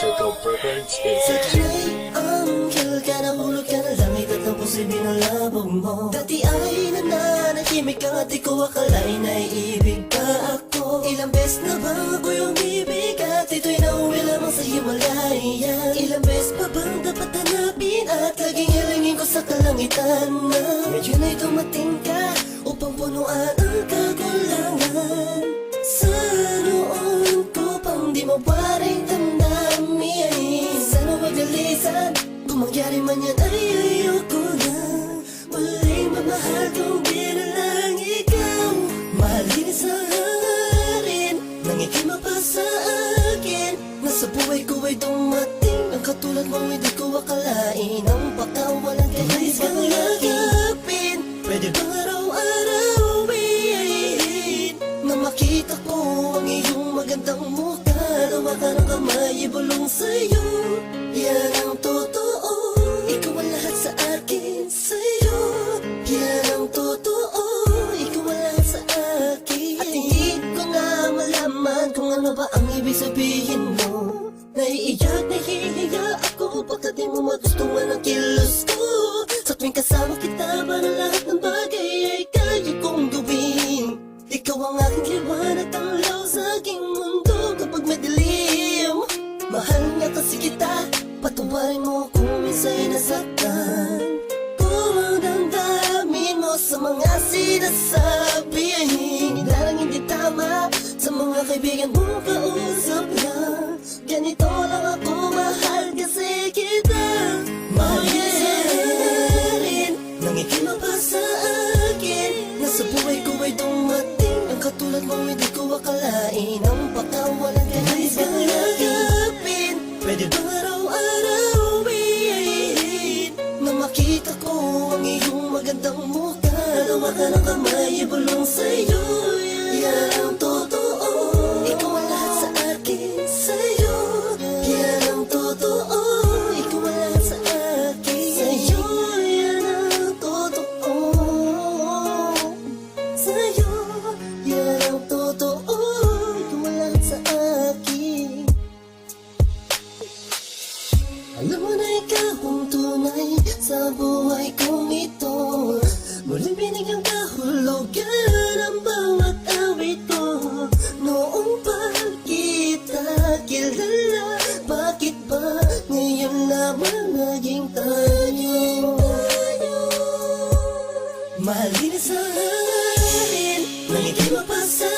Circle Records in Sa kanay, anghel ka, nahulog ka na langit at ang puso'y binalabog mo. Dati ay nananahimik ka at di ko akalain na iibig pa ako. Ilang beses na bago yung ibig at ito'y nauwi lamang sa himalayan. Ilang beses pa bang dapat hanapin at laging hilingin ko sa kalangitan na ngayon ay dumating ka upang punuan ang kakulangan. Sa noon ko pang di mawaring damdamin. Sana magalisan, kung mangyari man yan ay ayoko na. Walang mamahal kung di na lang ikaw. Mahalin sa harin, nang ikima pa sa akin. Nasa buhay ko ay dumating ang katulad mo, hindi ko akalain. Ang pagkawalan kahit kang lagapin. Pwede bang araw-arawin na makita ko ang iyong magandang mukha? Lawa ka ng kamay, ibulong sa'yo. Yan ang totoo, ikaw ang lahat sa akin. Sa'yo, yan ang totoo, ikaw ang lahat sa akin. At hindi ko nga malaman kung ano ba ang ibig sabihin mo. Naiiyak, nahihiya ako pagkat di mo magustuhan ang kilos ko. Sa tuwing kasama kita, parang lahat ng bagay ay kaya kong gawin. Ikaw ang aking liwanag, tanglaw sa aking mundo kapag madilim. Mahal nga kasi kita, patawarin mo kung minsa'y nasaktan ko ang damdamin mo sa mga sinasabi ay nilalang hindi tama. Sa mga kaibigan mo kausap na ganito lang ako, mahal kasi kita. Mahal rin, nangikima pa sa akin. Nasa buhay ko ay dumating ang katulad mo, hindi ko akalain. Ang pagkawalan kahit kang lagapin. Pwede bang araw-arawin na makita ko ang iyong magandang mukha? Lawa ka ng kamay, ibulong sa'yo. Yan ang totoo, ikaw ang lahat sa akin. Sa'yo, yan ang totoo, ikaw ang lahat sa akin. Sa'yo, yan ang totoo. Sa'yo, yan ang totoo, ikaw ang lahat sa akin. Alam mo na ikaw ang tunay sa buhay kong ito. Muling binigyang kahulugan ang bawat awit ko. Noong pa kita kilala, bakit ba ngayon naman naging tayo? Mahalin sa akin, nangikima pa sa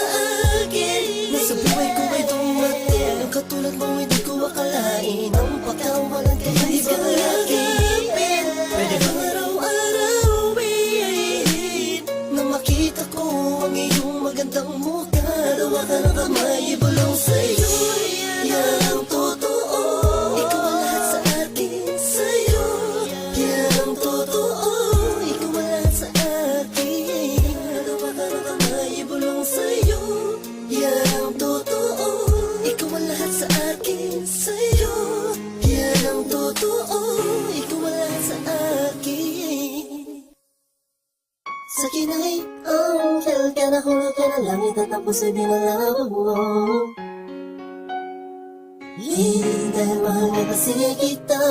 akin. Nasa buhay ko ay dumating ang katulad mo, hindi ko akalain. Ang pagkawalan kahit kang lagapin. Pwede bang araw-arawin na makita ko ang iyong magandang mukha? Lawa ka ng kamay, ibulong sa'yo. Yan ang totoo, ikaw ang lahat sa akin. Sa'yo, yan ang totoo, ikaw ang lahat sa akin. Lawa ka ng kamay, ibulong sa'yo. Yan ang totoo, ikaw ang lahat sa akin. Sa'yo, yan ang totoo, ikaw ang lahat sa akin. Sa kinay, anghel ka, nahulog ka na langit at ang puso'y binalabog mo. Dahil mahal nga kasi kita.